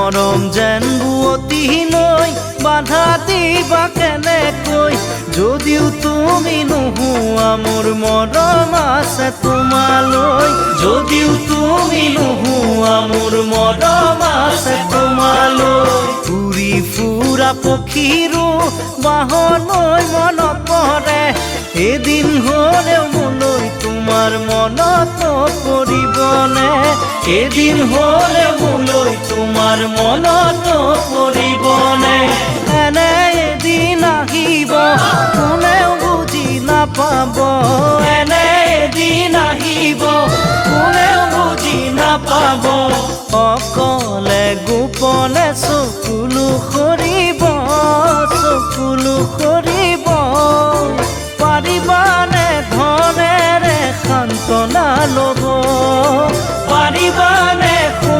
মৰম যেন বুৱতী নৈ বাধা দিবা কেনেকৈ যদিও তুমি নোহোৱা মোৰ মৰম আছে তোমালৈ যদিও তুমি নোহোৱা মোৰ মৰম আছে তোমালৈ উৰি ফুৰা পক্ষীৰো বাহলৈ মনত পৰে এদিন হ'লেও মোলৈ তোমাৰ মনত পৰিবনে এদিন হ'লেও মোলৈ তোমাৰ মনত পৰিবনে এনে এদিন আহিব কোনেও বুজি নাপাব এনে এদিন আহিব কোনেও বুজি নাপাব অকলে গোপনে চকুলো সৰিব পাৰিবানে ধনেৰে সান্তনা ল'ব